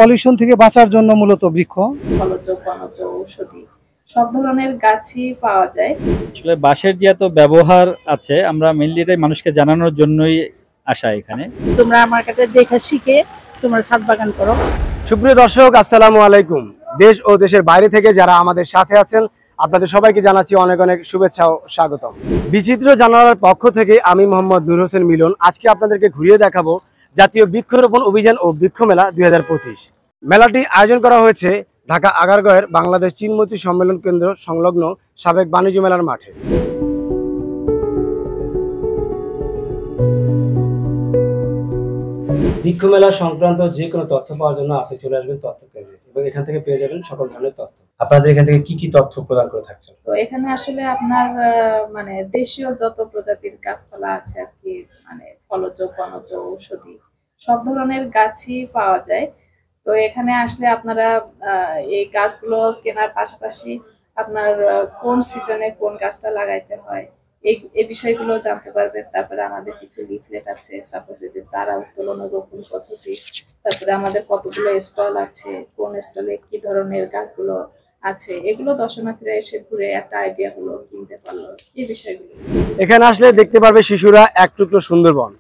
Pollution থেকে বাঁচার জন্য মূলত বৃক্ষ। ফলজ, বনজ, ঔষধি সব ধরনের গাছই পাওয়া যায়। আসলে বাঁশের যে এত ব্যবহার আছে, আমরা মেইনলি এটাই মানুষকে জানানোর জন্যই আসা এখানে। তোমরা আমার কাছে দেখে শিখে তোমরা ছাদ বাগান করো। সুপ্রিয় দর্শক, আসসালামু আলাইকুম। দেশ ও দেশের বাইরে থেকে যারা আমাদের সাথে আছেন, আপনাদের সবাইকে জানাচ্ছি অনেক অনেক শুভেচ্ছা ও স্বাগতম। বিচিত্র জানালার পক্ষ থেকে আমি মোহাম্মদ নূর হোসেন মিলন আজকে আপনাদেরকে ঘুরিয়ে দেখাবো জাতীয় বৃক্ষরোপণ অভিযান ও বৃক্ষ মেলা 2025। মেলাটি আয়োজন করা হয়েছে ঢাকা আগারগাঁওয়ের বাংলাদেশ চীনমৈত্রী সম্মেলন কেন্দ্র সংলগ্ন সাবেক বাণিজ্য মেলার মাঠে। বৃক্ষ মেলা সংক্রান্ত যে কোনো তথ্য পাওয়ার জন্য আপনি চলে আসবেন তথ্য কেন্দ্রে এবং এখান থেকে পেয়ে যাবেন সকল ধরনের তথ্য। আপনাদের এখান থেকে কি কি তথ্য প্রদান করে থাকছেন? তো এখানে আসলে আপনার মানে দেশীয় যত প্রজাতির গাছপালা আছে আর কি, মানে ফলজ, বনজ, ঔষধি সব ধরনের গাছই পাওয়া যায়। তো এখানে আসলে আপনারা এই গাছগুলো কেনার পাশাপাশি আপনার কোন সিজনে কোন গাছটা লাগাইতে হয় এই বিষয়গুলো জানতে পারবেন। তারপরে আমাদের কিছু লিফলেট আছে, সাপোজ এই যে চারা উত্তোলন ও রোপণ পদ্ধতি, তারপরে আমাদের কতগুলো স্টল আছে, কোন স্টলে কি ধরনের গাছগুলো আছে, এগুলো দর্শনার্থীরা এসে ঘুরে একটা আইডিয়া হলো কিনতে পারলো এই বিষয়গুলো। এখানে আসলে দেখতে পারবে শিশুরা এক টুকরো সুন্দরবন।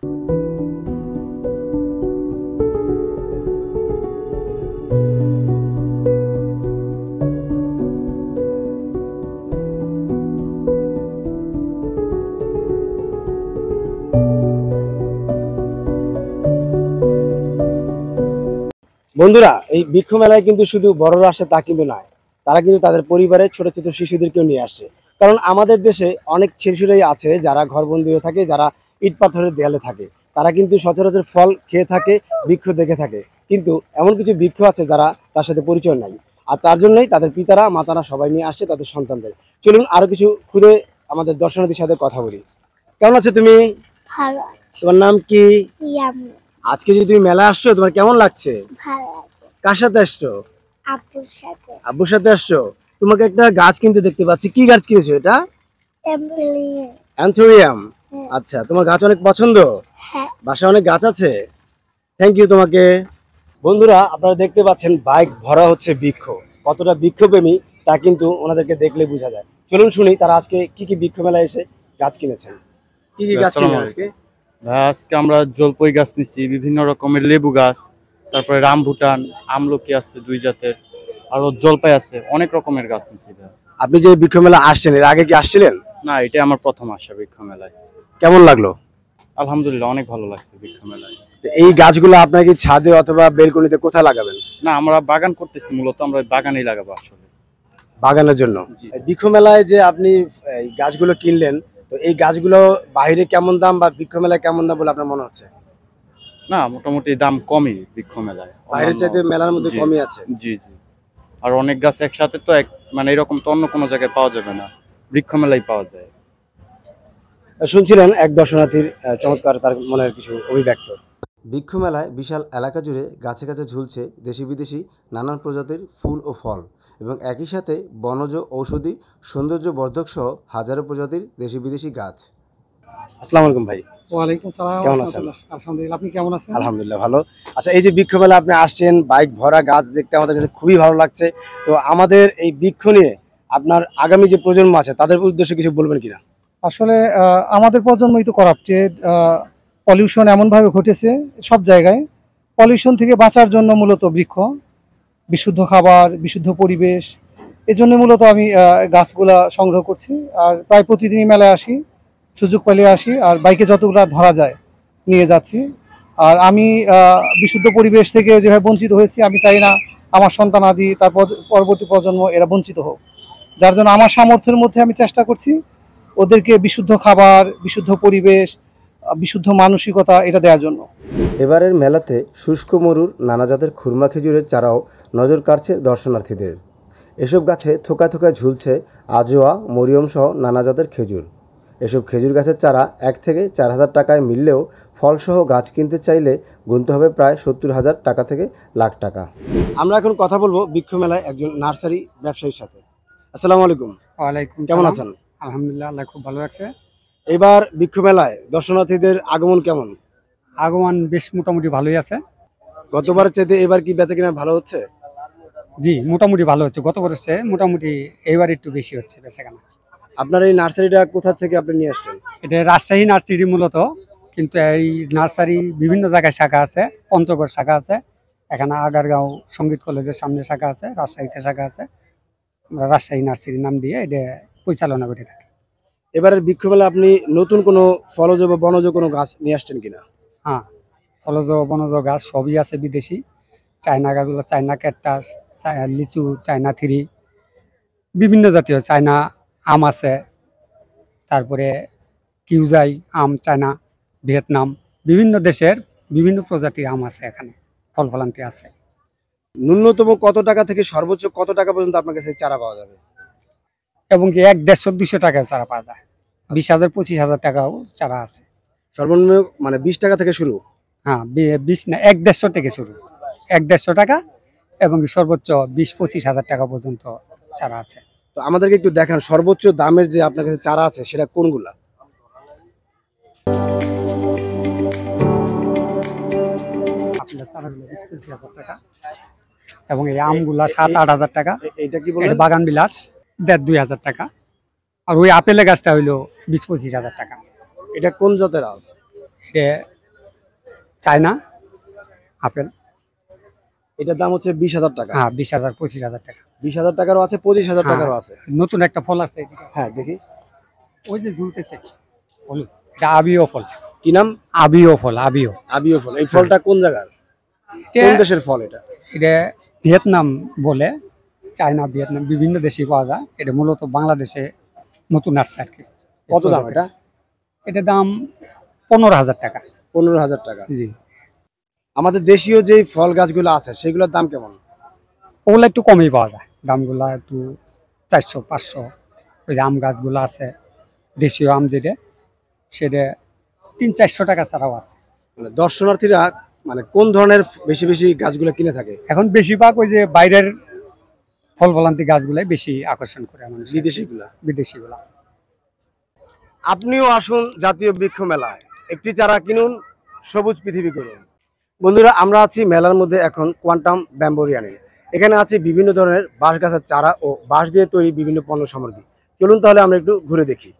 বন্ধুরা, এই বৃক্ষ মেলায় কিন্তু শুধু বড়রা আসে তা কিন্তু নয়, তারা কিন্তু তাদের পরিবারের ছোট ছোট শিশুদেরকেও নিয়ে আসে। কারণ আমাদের দেশে অনেক শিশুরাই আছে যারা ঘরবন্দি হয়ে থাকে, যারা ইট পাথরের দেয়ালে থাকে, তারা কিন্তু সচরাচর ফল খেয়ে থাকে, বৃক্ষ দেখে থাকে, কিন্তু এমন কিছু বৃক্ষ আছে যারা তার সাথে পরিচয় নাই, আর তার জন্যই তাদের পিতারা মাতারা সবাই নিয়ে আসছে তাদের সন্তানদের। চলুন আরো কিছু খুদে আমাদের দর্শনার্থীর সাথে কথা বলি। কেমন আছে তুমি? ভালো। তোমার নাম কি? ইয়ামি। আজকে যে তুমি মেলা আসছো, তোমার কেমন লাগছে? ভালো আছে। কার সাথে আসছো? আপুর সাথে। আব্বুর সাথে আসছো। তোমাকে একটা গাছ কিনতে দেখতে পাচ্ছি, কি গাছ কিনেছো এটা? অ্যান্থোরিয়াম। আচ্ছা, তোমার গাছ অনেক পছন্দ? হ্যাঁ। বাসায় অনেক গাছ আছে। থ্যাংক ইউ তোমাকে। বন্ধুরা, আপনারা দেখতে পাচ্ছেন বাইক ভরা হচ্ছে বৃক্ষ। কতটা বৃক্ষপ্রেমী তা কিন্তু ওনাদেরকে দেখলে বোঝা যায়। চলুন শুনি তারা আজকে কি কি বৃক্ষ মেলায় এসে গাছ কিনেছেন। কি কি গাছ কিনেছেন আজকে? আজকে আমরা জলপই গাছ নিচ্ছি, বিভিন্ন রকমের লেবু গাছ, তারপরে রামভুটান, আমলকি আছে 2 জাতের, আরো জলপাই আছে, অনেক রকমের গাছ নিচ্ছি। আপনি যে বৃক্ষ মেলা আসছেন, এর আগে কি আসছিলেন? না, এটা আমার প্রথম আসা বৃক্ষ মেলায়। কেমন লাগলো? আলহামদুলিল্লাহ, অনেক ভালো লাগছে বৃক্ষ মেলায়। এই গাছগুলো আপনার কি ছাদে অথবা বেলকনিতে কোথায় লাগাবেন? না, আমরা বাগান করতেছি, মূলত আমরা বাগানেই লাগাবো আসলে। বাগানের জন্য। বৃক্ষ মেলায় যে আপনি এই গাছগুলো কিনলেন, তো এই গাছগুলো বাইরে কেমন দাম বা বৃক্ষ মেলায় কেমন দাম বলে আপনার মনে হচ্ছে? না, মোটামুটি দাম কমই বৃক্ষ মেলায়, বাইরের চাইতে মেলার মধ্যে কমই আছে। জি জি। আর অনেক গাছ একসাথে তো মানে এরকম তো অন্য কোনো জায়গায় পাওয়া যাবে না, বৃক্ষ মেলায় পাওয়া যায়। শুনছিলেন এক দর্শনার্থীর চমৎকার তার মনের কিছু অভিব্যক্ত। বৃক্ষ মেলায় বিশাল এলাকা জুড়ে গাছে গাছে ঝুলছে দেশি বিদেশি নানান প্রজাতির ফুল ও ফল, এবং একই সাথে বনজ, ঔষধি, সৌন্দর্যবর্ধক সহ হাজারো প্রজাতির দেশি বিদেশি গাছ। আসসালামু আলাইকুম ভাই। ওয়ালাইকুম সালাম। কেমন আছেন? আলহামদুলিল্লাহ, আপনি কেমন আছেন? আলহামদুলিল্লাহ ভালো। আচ্ছা, এই যে বৃক্ষ মেলা আপনি আসছেন, বাইক ভরা গাছ দেখতে আমাদের কাছে খুবই ভালো লাগছে। তো আমাদের এই বৃক্ষ নিয়ে আপনার আগামী যে প্রজন্ম আছে তাদের উদ্দেশ্যে কিছু বলবেন কিনা? আসলে আমাদের প্রজন্মই তো করাপ্টেড। পলিউশন এমনভাবে ঘটেছে সব জায়গায়। পলিউশন থেকে বাঁচার জন্য মূলত বৃক্ষ, বিশুদ্ধ খাবার, বিশুদ্ধ পরিবেশ, এজন্য মূলত আমি গাছগুলা সংগ্রহ করছি। আর প্রায় প্রতিদিনই মেলায় আসি, সুযোগ পেলে আসি, আর বাইকে যতগুলা ধরা যায় নিয়ে যাচ্ছি। আর আমি বিশুদ্ধ পরিবেশ থেকে যেভাবে বঞ্চিত হয়েছি, আমি চাই না আমার সন্তানাদি, তারপর পরবর্তী প্রজন্ম এরা বঞ্চিত হোক। যার জন্য আমার সামর্থ্যের মধ্যে আমি চেষ্টা করছি ওদেরকে বিশুদ্ধ খাবার, বিশুদ্ধ পরিবেশ, বিশুদ্ধ মানসিকতা এটা দেওয়ার জন্য। এবারের মেলাতে শুষ্ক মরুর নানা জাতের খুরমা খেজুরের চারাও নজর কাড়ছে দর্শনার্থীদের। এসব গাছে থোকায় থোকায় ঝুলছে আজোয়া, মরিয়ম সহ নানা জাতের খেজুর। এসব খেজুর গাছের চারা 1 থেকে 4,000 টাকায় মিললেও ফলসহ গাছ কিনতে চাইলে গুনতে হবে প্রায় 70,000 টাকা থেকে লাখ টাকা। আমরা এখন কথা বলবো বৃক্ষ মেলায় একজন নার্সারি ব্যবসায়ীর সাথে। আসসালামু আলাইকুম। ওয়ালাইকুম। কেমন আছেন? আলহামদুলিল্লাহ, আল্লাহ খুব ভালো লাগছে। এবার বৃক্ষ মেলায় দর্শনার্থীদের আগমন কেমন? আগমন বেশ মোটামুটি ভালোই আছে। গতবারের চাইতে এবার কি বেচা কিনা ভালো হচ্ছে? জি, মোটামুটি ভালো হচ্ছে। গত বছরের চেয়ে মোটামুটি এবার একটু বেশি হচ্ছে বেচাকেনা। আপনার এই নার্সারিটা কোথা থেকে আপনি নিয়ে আসছেন? এটা রাজশাহী নার্সারি মূলত, কিন্তু এই নার্সারি বিভিন্ন জায়গায় শাখা আছে। পঞ্চগড় শাখা আছে, এখানে আগারগাঁও সঙ্গীত কলেজের সামনে শাখা আছে, রাজশাহীতে শাখা আছে। আমরা রাজশাহী নার্সারি নাম দিয়ে এটা পরিচালনা করে থাকি। এবারের বৃক্ষ মেলা আপনি নতুন কোনো ফলজ বা বনজ কোনো গাছ নিয়ে আসছেন কিনা? হ্যাঁ, ফলজ বনজ গাছ সবই আছে বিদেশি। চায়না গাছগুলো চায়না ক্যাকটাস, লিচু, চায়না থ্রি, বিভিন্ন জাতীয় চায়না আম আছে, তারপরে কিউজাই আম, চায়না, ভিয়েতনাম, বিভিন্ন দেশের বিভিন্ন প্রজাতির আম আছে এখানে, ফল ফলান্তি আছে। ন্যূনতম কত টাকা থেকে সর্বোচ্চ কত টাকা পর্যন্ত আপনার কাছে চারা পাওয়া যাবে? এবং কি 100-150 টাকায় চারা পাওয়া যায়। 20,000 25,000 টাকাও চারা আছে। সর্বনিম্ন মানে 20 টাকা থেকে শুরু? হ্যাঁ, 20 না, 150 থেকে শুরু, 150 টাকা এবং কি সর্বোচ্চ 20-25,000 টাকা পর্যন্ত চারা আছে। তো আমাদেরকে একটু দেখান সর্বোচ্চ দামের যে আপনার কাছে চারা আছে সেটা কোনগুলা? আপনার চারাগুলো 20-25,000 টাকা এবং এই আমগুলা 7-8,000 টাকা। এটা কি এটা বলেন? বাগান বিলাস 1,500-2,000 টাকা। আর ওই আপেলের গাছটা হইলো 20-25,000 টাকা। এটা কোন জাতের আম? এটা চায়না আপেল। এটার দাম হচ্ছে 20,000 টাকা। হ্যাঁ, 20,000-25,000 টাকা। 20,000 টাকারও আছে, 25,000 টাকারও আছে। নতুন একটা ফল আছে, হ্যাঁ দেখি। ওই যে ঝুলতেছে ফল, এটা আবিও ফল। কি নাম? আবিও ফল, আবিও। আবিও ফল। এই ফলটা কোন জায়গার? কোন দেশের ফল এটা? এটা ভিয়েতনাম বলে, চায়না ভিয়েতনাম বিভিন্ন দেশে পাওয়া যায়। এটা মূলত বাংলাদেশে নতুন আসছে আর কি। কত দাম এটা? এটার দাম 15,000 টাকা। 15,000 টাকা। জি। আমাদের দেশীয় যে ফল গাছগুলো আছে সেগুলোর দাম কেমন? ওগুলো একটু কমই পাওয়া যায়, দামগুলা একটু 400-500। ওই যে আম গাছগুলো আছে, দেশীয় আম যেটা, সেটা 300-400 টাকা ছাড়াও আছে। মানে দর্শনার্থীরা মানে কোন ধরনের বেশি বেশি গাছগুলো কিনে থাকে? এখন বেশিরভাগ ওই যে বাইরের ফল ফলান্তি গাছগুলাই বেশি আকর্ষণ করে মানুষ, বিদেশিগুলা। আপনিও আসুন জাতীয় বৃক্ষ মেলায়, একটি চারা কিনুন, সবুজ পৃথিবী করুন। বন্ধুরা, আমরা আছি মেলার মধ্যে এখন কোয়ান্টাম ব্যাম্বোরিয়ানে। এখানে আছে বিভিন্ন ধরনের বাঁশ গাছের চারা ও বাঁশ দিয়ে তৈরি বিভিন্ন পণ্য সামগ্রী। চলুন তাহলে আমরা একটু ঘুরে দেখি।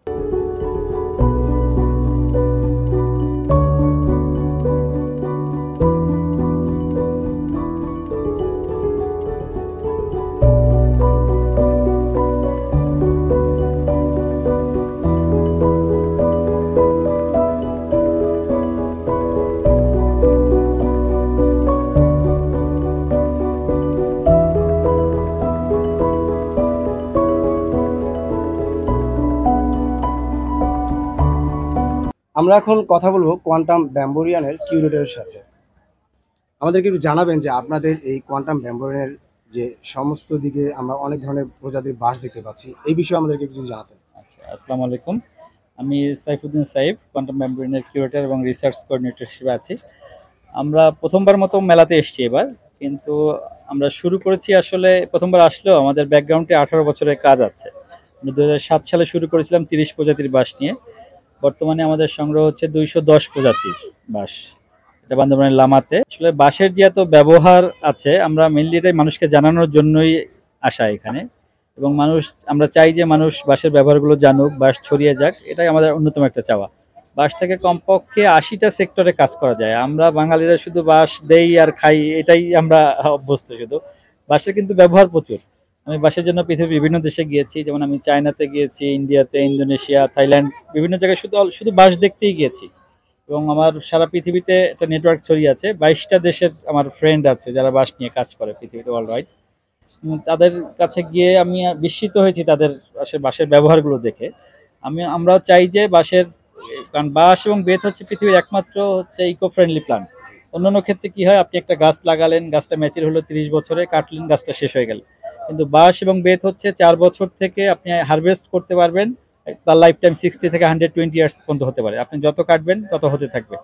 আমরা এখন কথা বলবো কোয়ান্টাম ব্যাম্বোরিয়ানের কিউরেটরের সাথে। আমাদেরকে একটু জানাবেন যে আপনাদের এই কোয়ান্টাম ব্যাম্বোরিয়ানের যে সমস্ত দিকে আমরা অনেক ধরনের প্রজাতির বাঁশ দেখতে পাচ্ছি, এই বিষয়ে আমাদেরকে একটু জানাতেন। আচ্ছা, আসসালামু আলাইকুম। আমি সাইফুদ্দিন সাইফ, কোয়ান্টাম ব্যাম্বোরিয়ানের কিউরেটর এবং রিসার্চ কোঅর্ডিনেটর হিসেবে আছি। আমরা প্রথমবার মতো মেলাতে এসেছি এবার, কিন্তু আমরা শুরু করেছি আসলে প্রথমবার আসলেও আমাদের ব্যাকগ্রাউন্ডে 18 বছরের কাজ আছে। আমরা 2007 সালে শুরু করেছিলাম 30 প্রজাতির বাঁশ নিয়ে। বর্তমানে আমাদের সংগ্রহ হচ্ছে 210 প্রজাতির বাঁশ, এটা বান্দরবানের লামাতে। আসলে বাঁশের যে এত ব্যবহার আছে, আমরা মেনলি এটাই মানুষকে জানানোর জন্যই আসা এখানে, এবং আমরা চাই যে মানুষ বাঁশের ব্যবহারগুলো জানুক, বাঁশ ছড়িয়ে যাক, এটাই আমাদের অন্যতম একটা চাওয়া। বাঁশ থেকে কমপক্ষে 80টা সেক্টরে কাজ করা যায়। আমরা বাঙালিরা শুধু বাঁশ দেই আর খাই, এটাই আমরা অভ্যস্ত। শুধু বাঁশের কিন্তু ব্যবহার প্রচুর। আমি বাঁশের জন্য পৃথিবীর বিভিন্ন দেশে গিয়েছি, যেমন আমি চায়নাতে গিয়েছি, ইন্ডিয়াতে, ইন্দোনেশিয়া, থাইল্যান্ড, বিভিন্ন জায়গায় শুধু বাঁশ দেখতেই গিয়েছি। এবং আমার সারা পৃথিবীতে একটা নেটওয়ার্ক ছড়িয়ে আছে, 22টা দেশের আমার ফ্রেন্ড আছে যারা বাঁশ নিয়ে কাজ করে পৃথিবীতে ওয়ার্ল্ড ওয়াইড। তাদের কাছে গিয়ে আমি বিস্মিত হয়েছি তাদের বাঁশের ব্যবহারগুলো দেখে। আমরাও চাই যে বাঁশের, কারণ বাঁশ এবং বেত হচ্ছে পৃথিবীর একমাত্র হচ্ছে ইকো ফ্রেন্ডলি প্ল্যান্ট। অন্যান্য ক্ষেত্রে কি হয়, আপনি একটা গাছ লাগালেন, গাছটা ম্যাচিউর হলো 30 বছরে, কাটলেন, গাছটা শেষ হয়ে গেল। কিন্তু বাঁশ এবং বেত হচ্ছে 4 বছর থেকে আপনি হারভেস্ট করতে পারবেন, তার লাইফ টাইম 60 থেকে 120 ইয়ার্স পর্যন্ত হতে পারে। আপনি যত কাটবেন তত হতে থাকবে।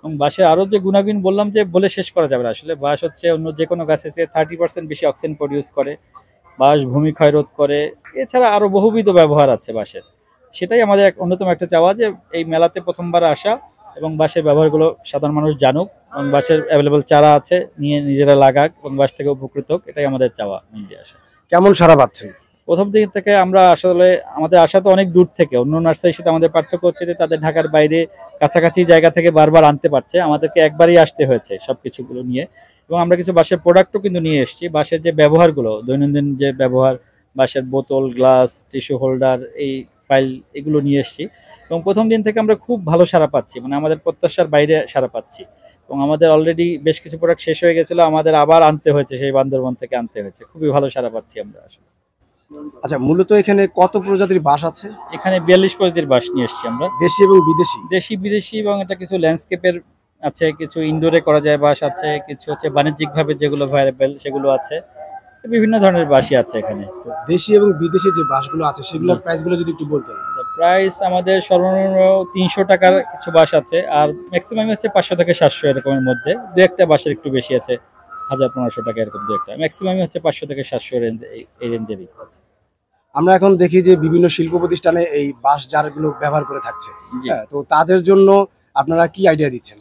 এবং বাঁশের আরও যে গুণাগুণ বললাম যে বলে শেষ করা যাবে না। আসলে বাঁশ হচ্ছে অন্য যে কোনো গাছের চেয়ে 30% বেশি অক্সিজেন প্রডিউস করে। বাঁশ ভূমি ক্ষয় রোধ করে, এছাড়া আরও বহুবিধ ব্যবহার আছে বাঁশের। সেটাই আমাদের অন্যতম একটা চাওয়া যে এই মেলাতে প্রথমবার আসা এবং বাঁশের ব্যবহারগুলো সাধারণ মানুষ জানুক এবং বাঁশের অ্যাভেলেবল চারা আছে নিয়ে নিজেরা লাগাক এবং বাঁশ থেকে উপকৃত হোক, এটাই আমাদের চাওয়া মেনলি আসে। কেমন সাড়া পাচ্ছেন? প্রথম দিন থেকে আমরা আসলে আমাদের আশা তো অনেক দূর থেকে, অন্য নার্সারির সাথে আমাদের পার্থক্য হচ্ছে যে তাদের ঢাকার বাইরে কাছাকাছি জায়গা থেকে বারবার আনতে পারছে, আমাদেরকে একবারই আসতে হয়েছে সবকিছুগুলো নিয়ে। এবং আমরা কিছু বাঁশের প্রোডাক্টও কিন্তু নিয়ে এসেছি, বাঁশের যে ব্যবহারগুলো দৈনন্দিন যে ব্যবহার, বাঁশের বোতল, গ্লাস, টিস্যু হোল্ডার, এই ফাইল, এগুলো নিয়ে এসেছি। এবং প্রথম দিন থেকে আমরা খুব ভালো সাড়া পাচ্ছি, মানে আমাদের প্রত্যাশার বাইরে সাড়া পাচ্ছি। এবং আমাদের অলরেডি বেশ কিছু প্রোডাক্ট শেষ হয়ে গেছিলো, আমাদের আবার আনতে হয়েছে, সেই বান্দরবন থেকে আনতে হয়েছে। খুবই ভালো সাড়া পাচ্ছি আমরা আসলে। আচ্ছা, মূলত এখানে কত প্রজাতির বাঁশ আছে? এখানে 42 প্রজাতির বাঁশ নিয়ে এসেছি আমরা, দেশি এবং বিদেশি। দেশি বিদেশি, এবং এটা কিছু ল্যান্ডস্কেপের আছে, কিছু ইনডোরে করা যায় বাঁশ আছে, কিছু হচ্ছে বাণিজ্যিকভাবে যেগুলো অ্যাভেলেবেল সেগুলো আছে, বিভিন্ন ধরনের বাঁশই আছে এখানে। দেশি এবং বিদেশি যে বাঁশগুলো আছে সেগুলোর প্রাইসগুলো যদি একটু বলতেন। প্রাইস আমাদের সর্বনিম্ন 300 টাকার কিছু বাঁশ আছে, আর ম্যাক্সিমাম হচ্ছে 500 থেকে 700 এরকমের মধ্যে। দু একটা বাঁশের একটু বেশি আছে, 1000-1500 টাকা এরকম দু একটা। ম্যাক্সিমাম হচ্ছে 500 থেকে 700 রেঞ্জ, এই রেঞ্জেরই আছে। আমরা এখন দেখি যে বিভিন্ন শিল্প প্রতিষ্ঠানে এই বাঁশ জারগুলো ব্যবহার করে থাকছে, তো তাদের জন্য আপনারা কি আইডিয়া দিচ্ছেন?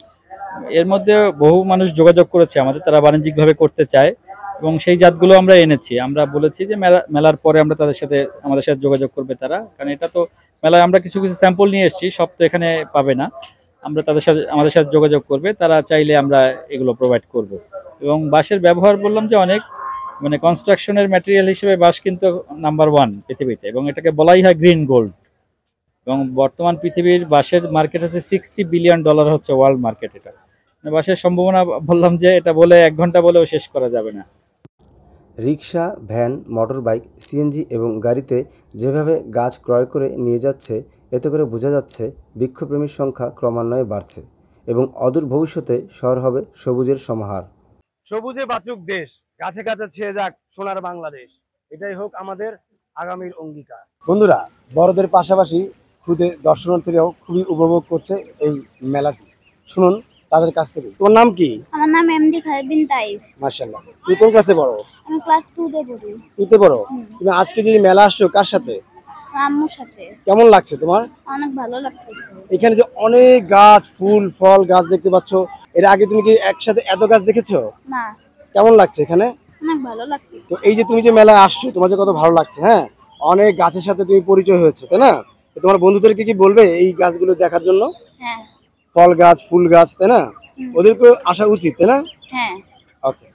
এর মধ্যে বহু মানুষ যোগাযোগ করেছে আমাদের, তারা বাণিজ্যিকভাবে করতে চায় এবং সেই জাতগুলো আমরা এনেছি। আমরা বলেছি যে মেলার পরে আমরা আমাদের সাথে যোগাযোগ করবে তারা, কারণ এটা তো মেলায় আমরা কিছু কিছু স্যাম্পল নিয়ে এসেছি, সব তো এখানে পাবে না। আমরা আমাদের সাথে যোগাযোগ করবে, তারা চাইলে আমরা এগুলো প্রোভাইড করব। এবং বাঁশের ব্যবহার বললাম যে অনেক, মানে কনস্ট্রাকশনের ম্যাটেরিয়াল হিসেবে বাঁশ কিন্তু নাম্বার 1 পৃথিবীতে, এবং এটাকে বলাই হয় গ্রিন গোল্ড। এবং বর্তমান পৃথিবীর বাঁশের মার্কেট হচ্ছে $60 বিলিয়ন হচ্ছে ওয়ার্ল্ড মার্কেট। এটা বাঁশের সম্ভাবনা বললাম যে এটা বলে 1 ঘন্টা বলেও শেষ করা যাবে না। রিক্সা, ভ্যান, মোটরবাইক, সিএনজি এবং গাড়িতে যেভাবে গাছ ক্রয় করে নিয়ে যাচ্ছে, এতে করে বোঝা যাচ্ছে বৃক্ষপ্রেমীর সংখ্যা ক্রমান্বয়ে বাড়ছে এবং অদূর ভবিষ্যতে শহর হবে সবুজের সমাহার। সবুজে বাঁচুক দেশ, গাছে গাছে ছেয়ে যাক সোনার বাংলাদেশ, এটাই হোক আমাদের আগামীর অঙ্গীকার। বন্ধুরা, বড়দের পাশাপাশি খুদে দর্শনার্থীরাও খুবই উপভোগ করছে এই মেলাটি। শুনুন তাদের কাছ থেকে। তোমার নাম কি? আমার নাম এমডি খালিদ বিন তাইফ। মাশাআল্লাহ। তুমি কোন ক্লাসে পড়ো? আমি ক্লাস 2 তে পড়ি। 2 তে পড়ো? তুমি আজকে যে মেলা আসছো কার সাথে? আম্মুর সাথে। কেমন লাগছে তোমার? অনেক ভালো লাগতেছে। এখানে যে অনেক গাছ, ফুল ফল গাছ দেখতে পাচ্ছ, এর আগে তুমি কি একসাথে এত গাছ দেখেছো? না। কেমন লাগছে এখানে? অনেক ভালো লাগতেছে। তো এই যে তুমি যে মেলায় আসছো, তোমার যে কত ভালো লাগছে, হ্যাঁ, অনেক গাছের সাথে তুমি পরিচয় হয়েছে, তাই না? তো তোমার বন্ধুদেরকে কি বলবে এই গাছগুলো দেখার জন্য? হ্যাঁ। ফল গাছ, ফুল গাছ, তাই না? ওদেরকে আসা উচিত, তাই না? হ্যাঁ। ওকে।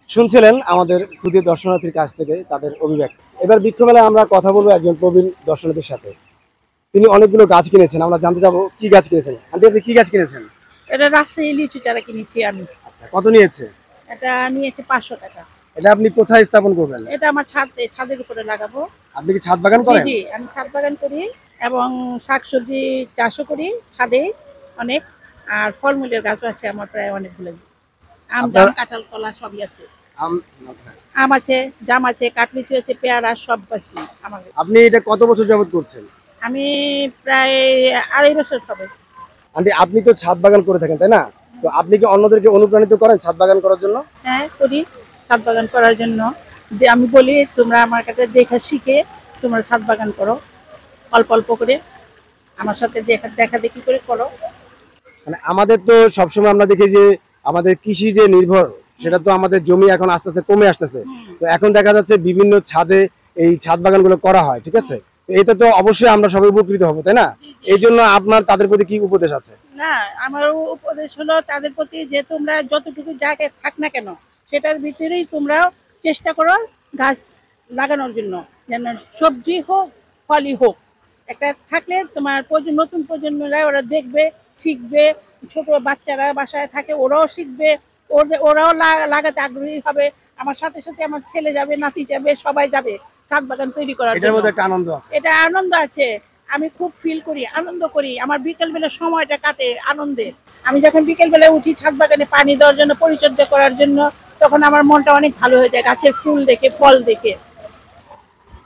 শুনছিলেন আমাদের খুদে দর্শনার্থীর কাছ থেকে তাদের অভিব্যক্তি। এবার বৃক্ষ মেলায় আমরা কথা বলবো একজন প্রবীণ দর্শনার্থীর সাথে। তিনি অনেকগুলো গাছ কিনেছেন, আমরা জানতে যাবো কি গাছ কিনেছেন। আন্টি, আপনি কি গাছ কিনেছেন? এটা রাজশাহী লিচু চারা কিনেছি আমি। আচ্ছা, কত নিয়েছে? এটা নিয়েছে 500 টাকা। এটা আপনি কোথায় স্থাপন করবেন? এটা আমার ছাদের উপরে লাগাবো। আপনি কি ছাদ বাগান করেন? জি, আমি ছাদ বাগান করি এবং শাকসবজি চাষও করি ছাদে অনেক, আর ফলমূলের গাছও আছে আমার প্রায় অনেকগুলো। আম, জাম, কাঁঠাল, কলা সবই আছে। আম আছে, জাম আছে, কাঠলিচু আছে, পেয়ারা সব আছে আমার। আপনি এটা কত বছর যাবত করছেন? আমি প্রায় 2.5 বছর হবে। আন্টি, আপনি তো ছাদ বাগান করে থাকেন, তাই না? তো আপনি কি অন্যদেরকে অনুপ্রাণিত করেন ছাদ বাগান করার জন্য? হ্যাঁ, করি। ছাদ বাগান করার জন্য আমি বলি তোমরা আমার কাছে দেখা শিখে তোমরা ছাদ বাগান করো, অল্প অল্প করে আমার সাথে দেখা দেখি করে করো। মানে আমাদের তো সবসময় আমরা দেখি যে আমাদের কৃষি যে নির্ভর, সেটা তো আমাদের জমি এখন আস্তে আস্তে কমে আসতেছে। তো এখন দেখা যাচ্ছে বিভিন্ন ছাদে এই ছাদ বাগানগুলো করা হয়, ঠিক আছে? এটা তো অবশ্যই আমরা সবাই উপকৃত হবো, তাই না? এই জন্য আপনার তাদের প্রতি কি উপদেশ আছে? না, আমার উপদেশ হলো তাদের প্রতি যে তোমরা যতটুকু জায়গায় থাক না কেন সেটার ভিতরেই তোমরা চেষ্টা করো গাছ লাগানোর জন্য, যেন সবজি হোক ফলই হোক, একটা থাকলে তোমার নতুন প্রজন্মরা ওরা দেখবে, শিখবে। ছোট বাচ্চারা বাসায় থাকে, ওরাও শিখবে, ওরাও লাগাতে আগ্রহী হবে। আমার সাথে সাথে আমার ছেলে যাবে, নাতি যাবে, সবাই যাবে ছাদ বাগান তৈরি করার জন্য। এটার মধ্যে একটা আনন্দ আছে। এটা আনন্দ আছে, আমি খুব ফিল করি, আনন্দ করি। আমার বিকেল বেলা সময়টা কাটে আনন্দে। আমি যখন বিকেল বেলায় উঠি ছাদ বাগানে পানি দেওয়ার জন্য, পরিচর্যা করার জন্য, তখন আমার মনটা অনেক ভালো হয়ে যায় গাছের ফুল দেখে, ফল দেখে।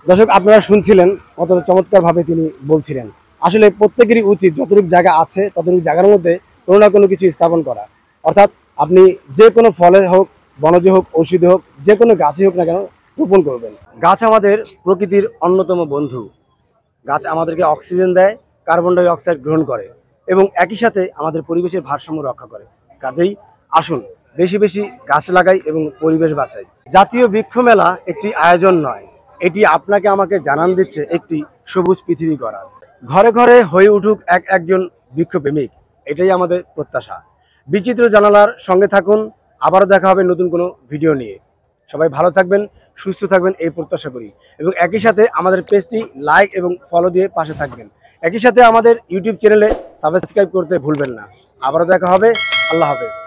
দর্শক, আপনারা শুনছিলেন কত চমৎকার ভাবে তিনি বলছিলেন। আসলে প্রত্যেকেরই উচিত যতটুকু জায়গা আছে ততটুকু জায়গার মধ্যে কোনো না কোনো কিছু স্থাপন করা। অর্থাৎ আপনি যে কোনো ফলে হোক, বনজ হোক, ঔষধি হোক, যে কোনো গাছই হোক না কেন রোপণ করবেন। গাছ আমাদের প্রকৃতির অন্যতম বন্ধু। গাছ আমাদেরকে অক্সিজেন দেয়, কার্বন ডাই অক্সাইড গ্রহণ করে। এবং একই সাথে আমাদের পরিবেশের ভারসাম্য রক্ষা করে। কাজেই আসুন বেশি বেশি গাছ লাগাই এবং পরিবেশ বাঁচাই। জাতীয় বৃক্ষ মেলা একটি আয়োজন নয়, এটি আপনাকে আমাকে জানান দিচ্ছে একটি সবুজ পৃথিবী গড়ার। ঘরে ঘরে হয়ে উঠুক একজন বৃক্ষপ্রেমিক, এটাই আমাদের প্রত্যাশা। বিচিত্র জানালার সঙ্গে থাকুন, আবারও দেখা হবে নতুন কোনো ভিডিও নিয়ে। সবাই ভালো থাকবেন, সুস্থ থাকবেন এই প্রত্যাশা করি, এবং একই সাথে আমাদের পেজটি লাইক এবং ফলো দিয়ে পাশে থাকবেন। একই সাথে আমাদের ইউটিউব চ্যানেলে সাবস্ক্রাইব করতে ভুলবেন না। আবারও দেখা হবে। আল্লাহ হাফেজ।